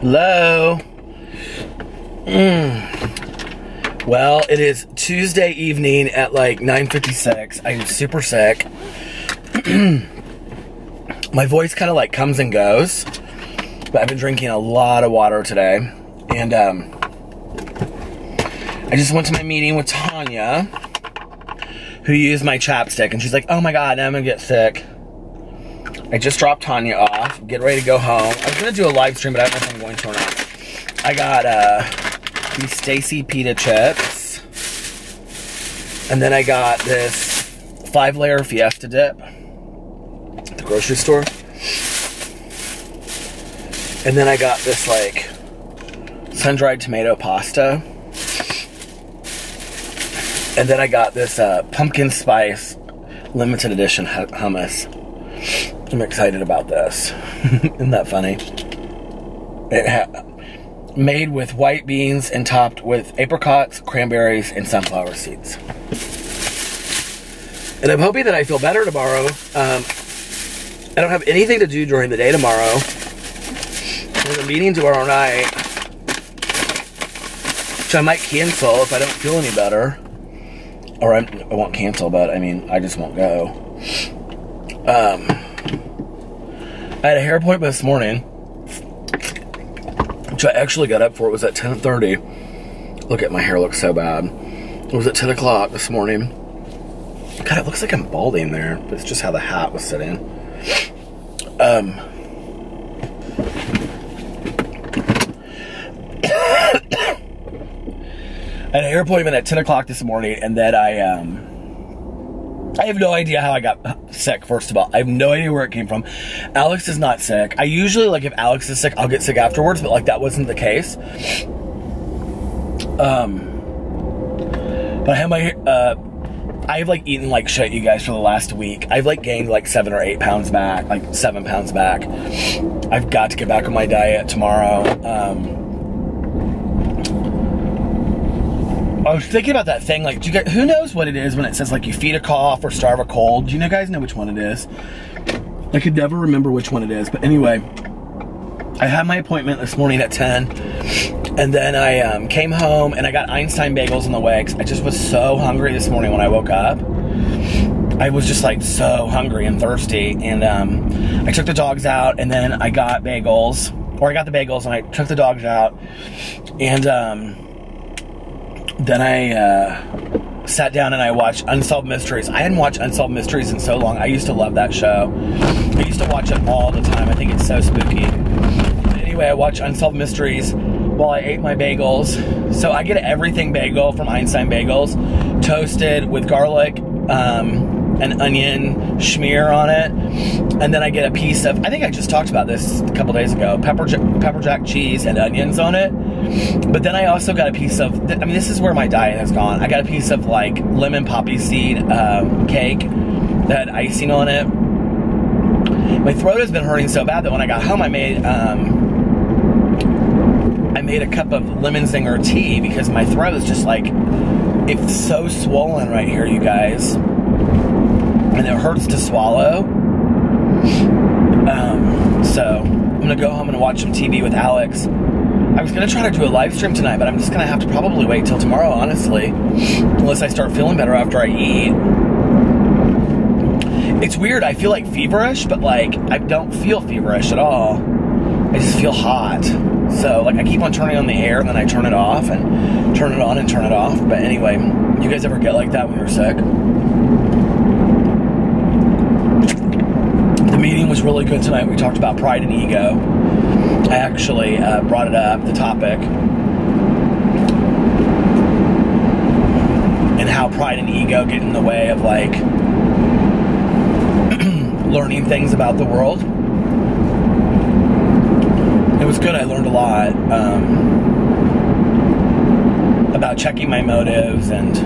Hello. Well, it is Tuesday evening at like 9:56. I'm super sick. My voice kind of like comes and goes, but I've been drinking a lot of water today. And I just went to my meeting with Tanya, who used my chapstick, and she's like, oh my God, now I'm gonna get sick. I just dropped Tanya off, get ready to go home. I was gonna do a live stream, but I don't know if I'm going to or not. I got these Stacy pita chips, and then I got this 5-layer Fiesta dip at the grocery store. And then I got this like sun-dried tomato pasta. And then I got this pumpkin spice limited edition hummus. I'm excited about this. Isn't that funny? Made with white beans and topped with apricots, cranberries, and sunflower seeds. And I'm hoping that I feel better tomorrow. I don't have anything to do during the day tomorrow. There's a meeting tomorrow night, which I might cancel if I don't feel any better. Or I won't cancel, but I mean, I just won't go. I had a hair appointment this morning, which I actually got up for. It was at 10:30. Look at my hair, looks so bad. It was at 10 o'clock this morning. God, it looks like I'm balding there, but it's just how the hat was sitting. I had a hair appointment at 10 o'clock this morning, and then I have no idea how I got sick, first of all. I have no idea where it came from. Alex is not sick. I usually, like, if Alex is sick, I'll get sick afterwards, but, like, that wasn't the case. But I have my, I've, like, eaten like shit, you guys, for the last week. I've, like, gained, like, 7 or 8 pounds back, like, 7 pounds back. I've got to get back on my diet tomorrow. I was thinking about that thing, like, do you guys, who knows what it is when it says, like, you feed a cough or starve a cold? Do you guys know which one it is? I could never remember which one it is, but anyway, I had my appointment this morning at 10, and then I came home, and I got Einstein bagels on the way, because I just was so hungry this morning when I woke up. I was just, like, so hungry and thirsty, and I took the dogs out, and then I got bagels, or I got the bagels, and I took the dogs out, and then I sat down and I watched Unsolved Mysteries. I hadn't watched Unsolved Mysteries in so long. I used to love that show. I used to watch it all the time. I think it's so spooky. But anyway, I watched Unsolved Mysteries while I ate my bagels. So I get an everything bagel from Einstein Bagels, toasted with garlic and onion schmear on it. And then I get a piece of, I think I just talked about this a couple days ago, pepper jack cheese and onions on it. But then I also got a piece of, I mean, this is where my diet has gone. I got a piece of, like, lemon poppy seed cake that had icing on it. My throat has been hurting so bad that when I got home, I made a cup of lemon zinger tea because my throat is just, like, it's so swollen right here, you guys. And it hurts to swallow. So I'm gonna go home and watch some TV with Alex. I was gonna try to do a live stream tonight, but I'm just gonna have to probably wait till tomorrow, honestly. Unless I start feeling better after I eat. It's weird, I feel like feverish, but, like, I don't feel feverish at all. I just feel hot. So, like, I keep on turning on the air, and then I turn it off, and turn it on and turn it off. But anyway, you guys ever get like that when you're sick? The meeting was really good tonight. We talked about pride and ego. I actually brought it up, the topic, and how pride and ego get in the way of, like, learning things about the world. It was good. I learned a lot about checking my motives and,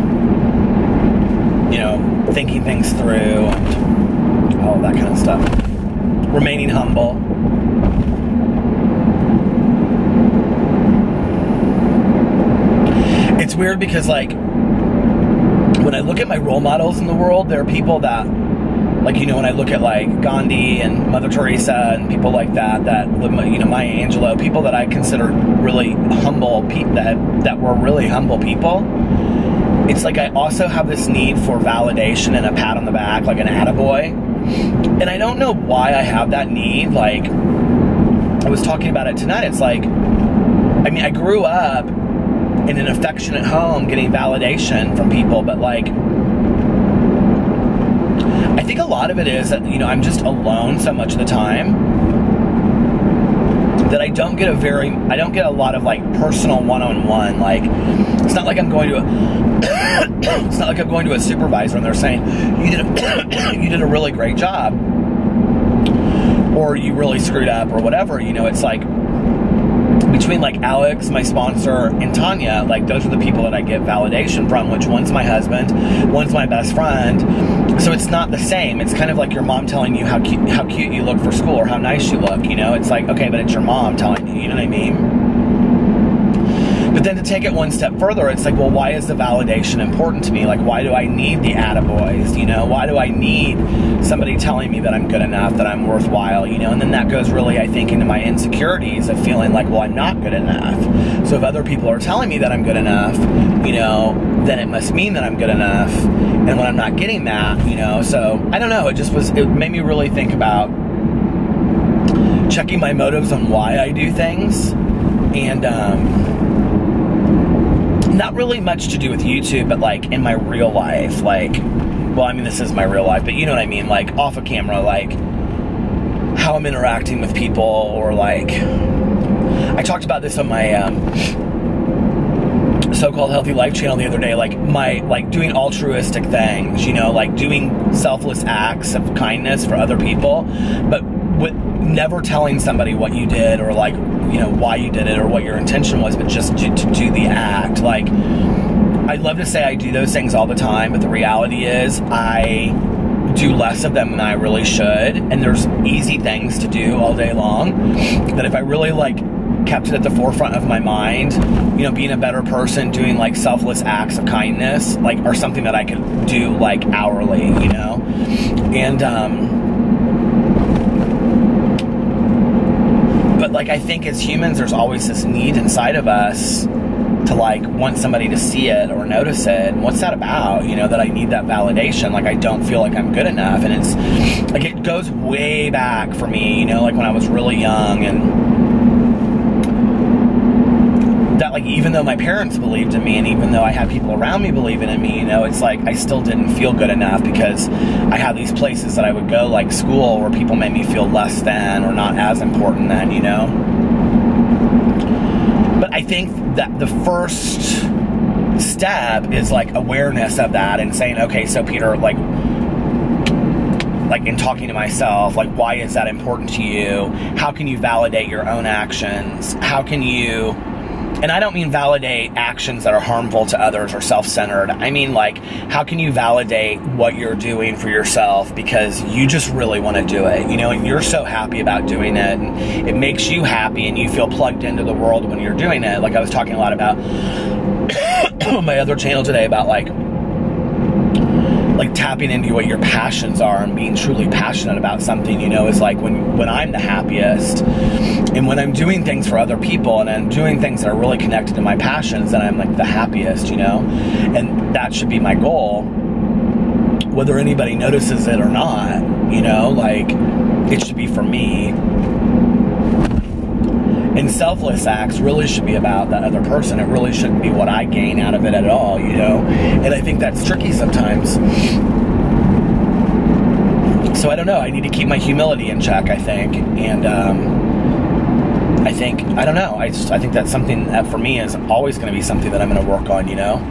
you know, thinking things through and all that kind of stuff. Remaining humble. It's weird because, like, when I look at my role models in the world, there are people that Like, you know, when I look at like Gandhi and Mother Teresa and people like that, you know, Maya Angelou, people that I consider really humble, that were really humble people, it's like I also have this need for validation and a pat on the back, like an attaboy. And I don't know why I have that need. Like, I was talking about it tonight. It's like, I mean, I grew up in an affectionate home getting validation from people, but like, I think a lot of it is that, you know, I'm just alone so much of the time that I don't get a lot of like personal one-on-one. Like, it's not like I'm going to a supervisor and they're saying, you did a really great job, or you really screwed up, or whatever. You know, it's like, between like Alex, my sponsor, and Tanya, like those are the people that I get validation from, which one's my husband, one's my best friend. So it's not the same. It's kind of like your mom telling you how cute you look for school, or how nice you look, you know? It's like, okay, but it's your mom telling you, you know what I mean? But then to take it one step further, it's like, well, why is the validation important to me? Like, why do I need the attaboys, you know? Why do I need somebody telling me that I'm good enough, that I'm worthwhile, you know? And then that goes really, I think, into my insecurities of feeling like, well, I'm not good enough. So if other people are telling me that I'm good enough, you know, then it must mean that I'm good enough. And when I'm not getting that, you know, so I don't know, it made me really think about checking my motives on why I do things. And, not really much to do with YouTube, but like in my real life, like, well, I mean, this is my real life, but you know what I mean? Like off of camera, like how I'm interacting with people, or like, I talked about this on my, so-called Healthy Life channel the other day, like doing altruistic things, you know, like doing selfless acts of kindness for other people, but with never telling somebody what you did, or like, you know, why you did it, or what your intention was, but just to do the act. Like, I'd love to say I do those things all the time, but the reality is I do less of them than I really should. And there's easy things to do all day long that if I really like kept it at the forefront of my mind, you know, being a better person, doing like selfless acts of kindness, like, are something that I could do like hourly, you know? And, but like, I think as humans, there's always this need inside of us to like want somebody to see it or notice it. And what's that about? You know, that I need that validation. Like, I don't feel like I'm good enough. And it's like, it goes way back for me, you know, like when I was really young, and that, like, even though my parents believed in me, and even though I had people around me believing in me, you know, it's like I still didn't feel good enough, because I had these places that I would go, like school, where people made me feel less than, or not as important than, you know. But I think that the first step is like awareness of that, and saying, okay, so Peter, like in talking to myself, like, why is that important to you? How can you validate your own actions? How can you, and I don't mean validate actions that are harmful to others or self-centered. I mean, like, how can you validate what you're doing for yourself because you just really want to do it, you know, and you're so happy about doing it, and it makes you happy, and you feel plugged into the world when you're doing it. Like I was talking a lot about on my other channel today about like tapping into what your passions are, and being truly passionate about something, you know, is like when I'm the happiest, and when I'm doing things for other people, and I'm doing things that are really connected to my passions, then I'm like the happiest, you know. And that should be my goal, whether anybody notices it or not, you know, like, it should be for me. And selfless acts really should be about that other person. It really shouldn't be what I gain out of it at all, you know? And I think that's tricky sometimes. So I don't know, I need to keep my humility in check, I think. And I don't know, I think that's something that for me is always gonna be something that I'm gonna work on, you know?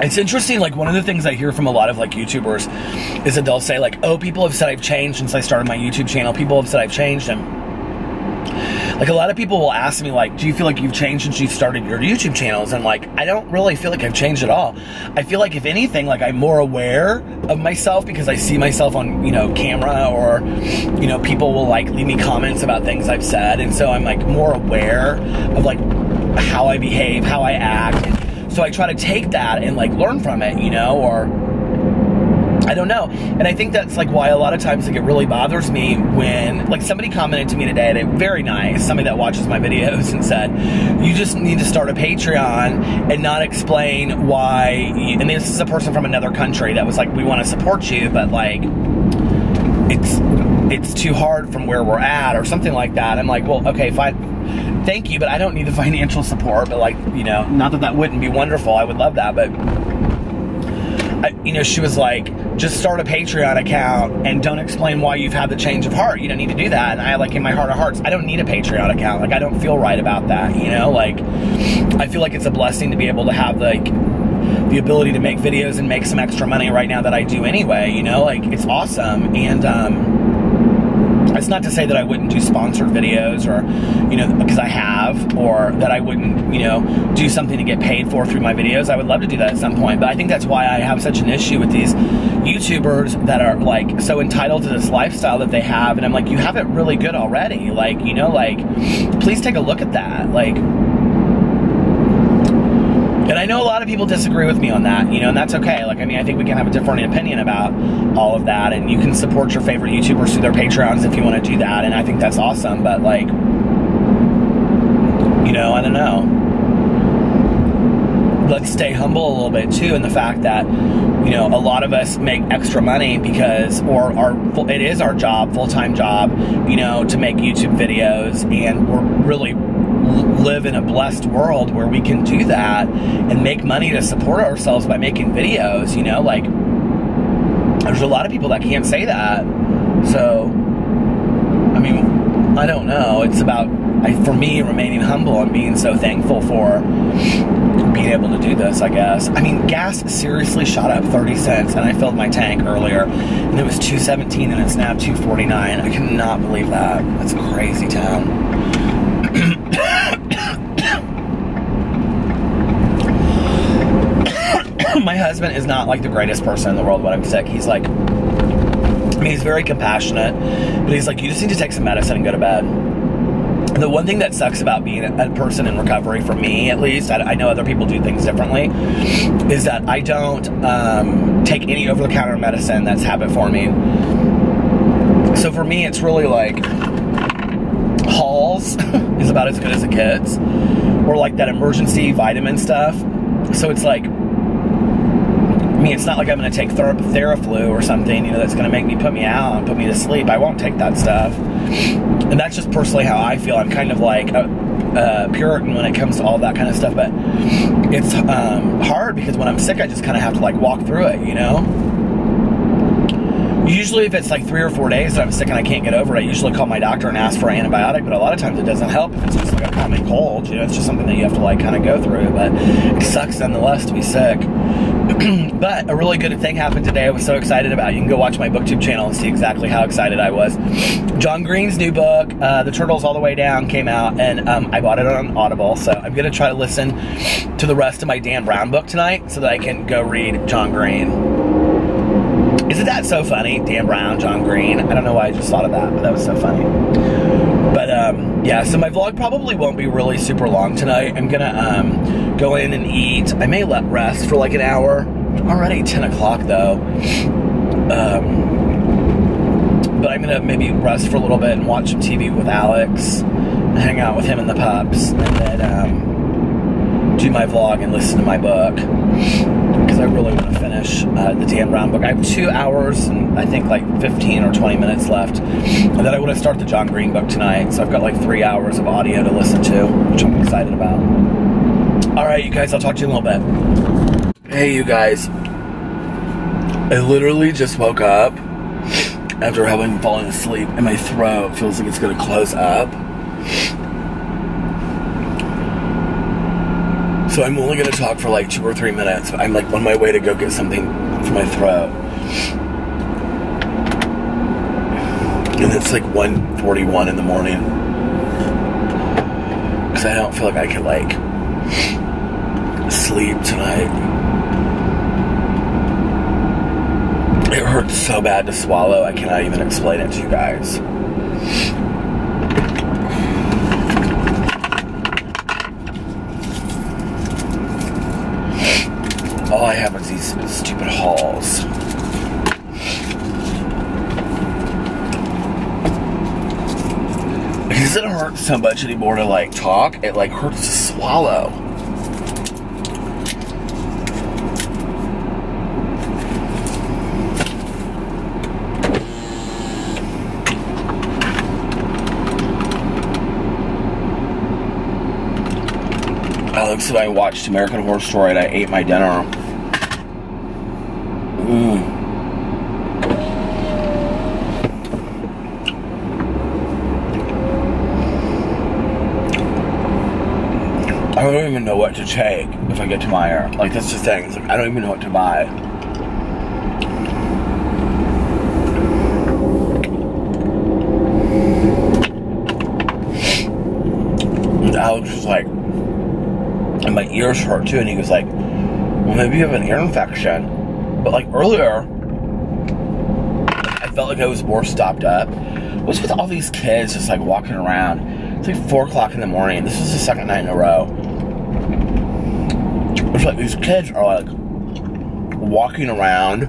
It's interesting, like, one of the things I hear from a lot of, like, YouTubers is that they'll say, like, oh, people have said I've changed since I started my YouTube channel. People have said I've changed, and, like, a lot of people will ask me, like, do you feel like you've changed since you started your YouTube channels? And, like, I don't really feel like I've changed at all. I feel like, if anything, like, I'm more aware of myself because I see myself on, you know, camera, or, you know, people will, like, leave me comments about things I've said, and so I'm, like, more aware of, like, how I behave, how I act. So I try to take that and, like, learn from it, you know, or I don't know. And I think that's like why a lot of times like, it really bothers me when, like, somebody commented to me today, and very nice, somebody that watches my videos, and said, you just need to start a Patreon and not explain why, and this is a person from another country that was like, we want to support you, but like, it's too hard from where we're at, or something like that. I'm like, well, okay, fine, thank you, but I don't need the financial support. But like, you know, not that that wouldn't be wonderful, I would love that, but you know, she was like, just start a Patreon account and don't explain why you've had the change of heart. You don't need to do that. And I, like, in my heart of hearts, I don't need a Patreon account. Like, I don't feel right about that, you know? Like, I feel like it's a blessing to be able to have, like, the ability to make videos and make some extra money right now that I do anyway, you know? Like, it's awesome. And, it's not to say that I wouldn't do sponsored videos, or, you know, because I have, or that I wouldn't, you know, do something to get paid for through my videos. I would love to do that at some point, but I think that's why I have such an issue with these YouTubers that are, like, so entitled to this lifestyle that they have, and I'm like, you have it really good already. Like, you know, like, please take a look at that. Like, and I know a lot of people disagree with me on that, you know, and that's okay. Like, I mean, I think we can have a different opinion about all of that, and you can support your favorite YouTubers through their Patreons if you want to do that, and I think that's awesome, but, like, you know, I don't know. Let's stay humble a little bit, too, in the fact that, you know, a lot of us make extra money because, or it is our job, full-time job, you know, to make YouTube videos, and we're really live in a blessed world where we can do that and make money to support ourselves by making videos, you know? Like, there's a lot of people that can't say that. So, I mean, I don't know. It's about, for me, remaining humble and being so thankful for being able to do this, I guess. I mean, gas seriously shot up 30 cents, and I filled my tank earlier, and it was $2.17, and it's now $2.49. I cannot believe that. That's a crazy town. My husband is not like the greatest person in the world when I'm sick. He's like, I mean, he's very compassionate, but he's like, you just need to take some medicine and go to bed. The one thing that sucks about being a person in recovery, for me at least, I know other people do things differently, is that I don't take any over-the-counter medicine that's habit forming. So for me, it's really like Halls is about as good as it gets, or like that emergency vitamin stuff. So it's like, I mean, it's not like I'm going to take Theraflu or something, you know, that's going to make me, put me out and put me to sleep. I won't take that stuff. And that's just personally how I feel. I'm kind of like a Puritan when it comes to all that kind of stuff. But it's hard because when I'm sick, I just kind of have to, like, walk through it, you know? Usually if it's like 3 or 4 days that I'm sick and I can't get over it, I usually call my doctor and ask for an antibiotic, but a lot of times it doesn't help if it's just like a common cold, you know, it's just something that you have to, like, kind of go through, but it sucks nonetheless to be sick. But a really good thing happened today I was so excited about. You can go watch my booktube channel and see exactly how excited I was. John Green's new book, The Turtles All the Way Down, came out, and I bought it on Audible, so I'm going to try to listen to the rest of my Dan Brown book tonight so that I can go read John Green. Isn't that so funny? Dan Brown, John Green. I don't know why I just thought of that, but that was so funny. But, yeah, so my vlog probably won't be really super long tonight. I'm gonna go in and eat. I may let rest for like an hour. Already 10 o'clock, though. But I'm gonna maybe rest for a little bit and watch some TV with Alex, and hang out with him and the pups, and then do my vlog and listen to my book, because I really want to finish the Dan Brown book. I have 2 hours and I think like 15 or 20 minutes left, and then I want to start the John Green book tonight, so I've got like 3 hours of audio to listen to, which I'm excited about. Alright, you guys, I'll talk to you in a little bit. Hey, you guys. I literally just woke up after having fallen asleep, and my throat feels like it's going to close up. So I'm only going to talk for like 2 or 3 minutes. I'm like on my way to go get something for my throat. And it's like 1:41 in the morning. Because I don't feel like I can like sleep tonight. It hurts so bad to swallow, I cannot even explain it to you guys. All I have is these stupid Halls. doesn't hurt so much anymore to like talk. It like hurts to swallow. Alex and I watched American Horror Story and I ate my dinner. I don't even know what to take if I get to Meyer. Like, that's the thing. It's like, I don't even know what to buy. And Alex was like, and my ears hurt too, and he was like, well, maybe you have an ear infection. But like earlier, I felt like I was more stopped up. What's with all these kids just like walking around? It's like 4 o'clock in the morning. This is the second night in a row. It's like these kids are like walking around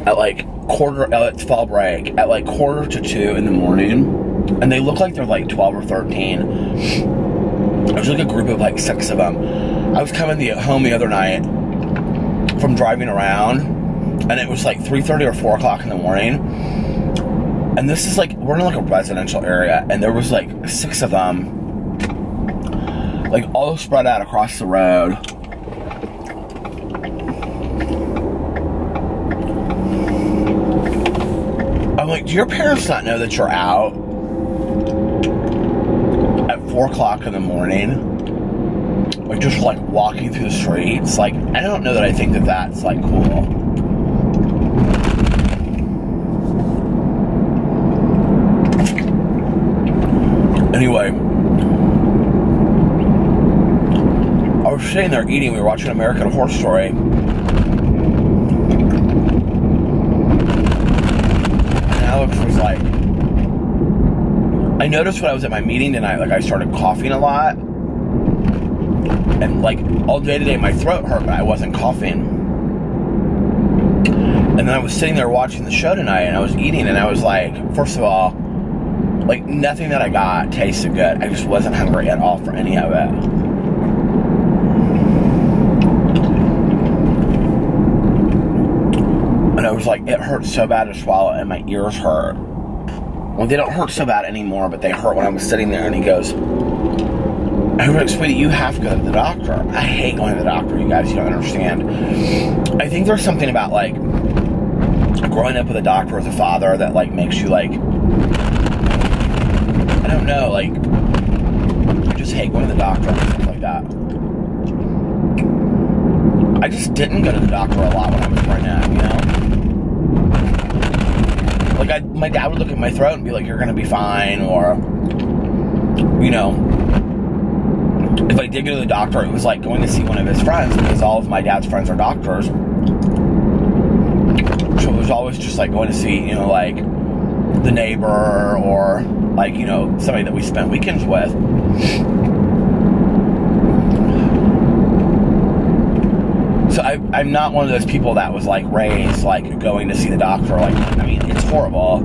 at like it's fall break, at like 1:45 in the morning, and they look like they're like 12 or 13. There's like a group of like 6 of them. I was coming home the other night from driving around, and it was like 3:30 or 4 o'clock in the morning. And this is like, we're in like a residential area, and there was like 6 of them, like all spread out across the road. I'm like, do your parents not know that you're out at 4 o'clock in the morning? Like just like walking through the streets? Like, I don't know that I think that that's like cool. Anyway, I was sitting there eating, we were watching American Horror Story. And Alex was like, I noticed when I was at my meeting tonight, like I started coughing a lot. And like all day today my throat hurt, but I wasn't coughing. And then I was sitting there watching the show tonight, and I was eating, and I was like, first of all, like, nothing that I got tasted good. I just wasn't hungry at all for any of it. And I was like, it hurts so bad to swallow, and my ears hurt. Well, they don't hurt so bad anymore, but they hurt when I was sitting there, and he goes, I was like, sweetie, you have to go to the doctor. I hate going to the doctor, you guys, you don't understand. I think there's something about, like, growing up with a doctor as a father that, like, makes you, like, I don't know, like, I just hate going to the doctor and stuff like that. I just didn't go to the doctor a lot when I was pregnant, you know? Like, my dad would look at my throat and be like, you're gonna be fine, or, you know, if I did go to the doctor, it was like going to see one of his friends, because all of my dad's friends are doctors. So it was always just like going to see, you know, like, the neighbor, or like, you know, somebody that we spent weekends with. So I'm not one of those people that was like raised like going to see the doctor. Like, I mean, it's horrible.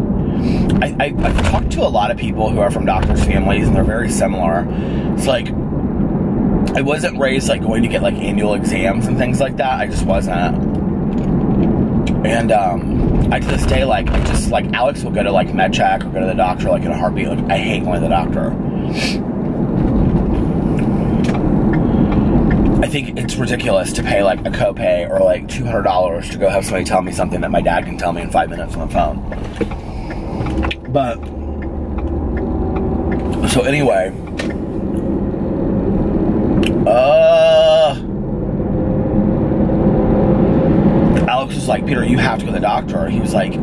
I've talked to a lot of people who are from doctors' families, and they're very similar. It's like, I wasn't raised like going to get like annual exams and things like that. I just wasn't. And I, to this day, like, I just, like, Alex will go to, like, med check or go to the doctor, like, in a heartbeat. Like, I hate going to the doctor. I think it's ridiculous to pay, like, a copay or, like, $200 to go have somebody tell me something that my dad can tell me in 5 minutes on the phone. But, so anyway, Alex was like, Peter, you have to go to the doctor. He was like,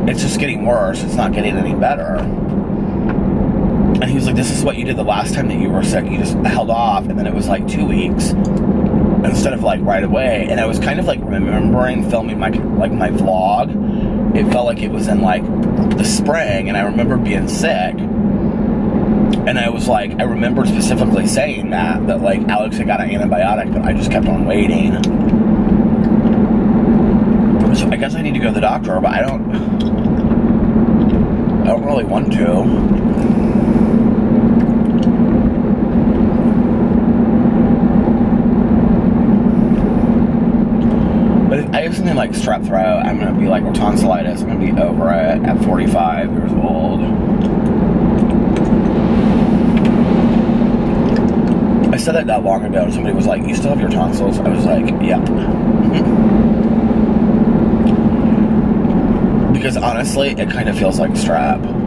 it's just getting worse. It's not getting any better. And he was like, this is what you did the last time that you were sick. You just held off, and then it was like 2 weeks instead of like right away. And I was kind of like remembering filming my vlog. It felt like it was in like the spring, and I remember being sick. And I was like, I remember specifically saying that like Alex had got an antibiotic, but I just kept on waiting. So I guess I need to go to the doctor, but I don't really want to. like strep throat. I'm gonna be like, or tonsillitis. I'm gonna be over it at 45 years old. I said that not long ago, and somebody was like, you still have your tonsils? I was like, yep. Because honestly, it kind of feels like strep.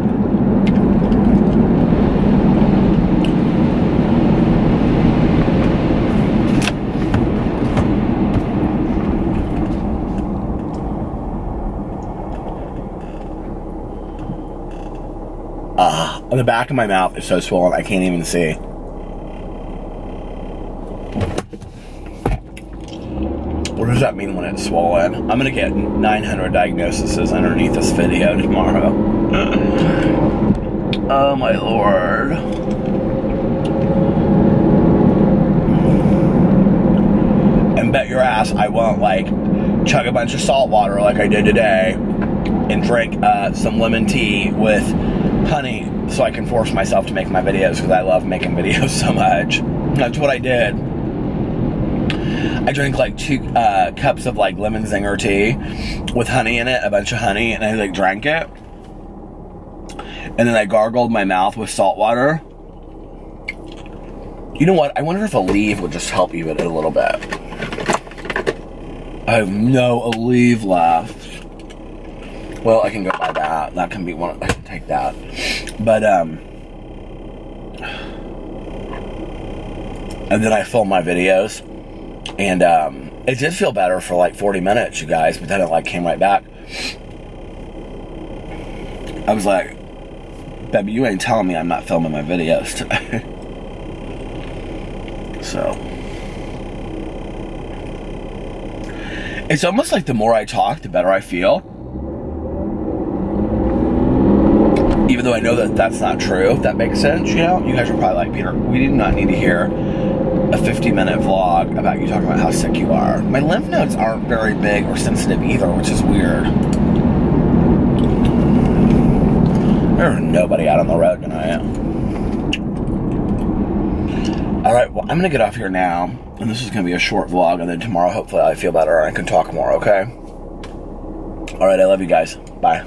The back of my mouth is so swollen, I can't even see. What does that mean when it's swollen? I'm gonna get 900 diagnoses underneath this video tomorrow. Oh my Lord. And bet your ass I won't like chug a bunch of salt water like I did today and drink some lemon tea with honey so I can force myself to make my videos, because I love making videos so much. That's what I did. I drank like 2 cups of like lemon zinger tea with honey in it, a bunch of honey, and I like drank it. And then I gargled my mouth with salt water. You know what? I wonder if a leave would just help even a little bit. I have no leave left. Well, I can go buy that. That can be one. I can take that. But, and then I film my videos. And, it did feel better for like 40 minutes, you guys. But then it like came right back. I was like, baby, you ain't telling me I'm not filming my videos today. So. It's almost like the more I talk, the better I feel. Even though I know that that's not true, if that makes sense, you know? You guys are probably like, Peter, we do not need to hear a 50-minute vlog about you talking about how sick you are. My lymph nodes aren't very big or sensitive either, which is weird. There's nobody out on the road tonight. Alright, well, I'm gonna get off here now, and this is gonna be a short vlog, and then tomorrow, hopefully, I feel better and I can talk more, okay? Alright, I love you guys. Bye.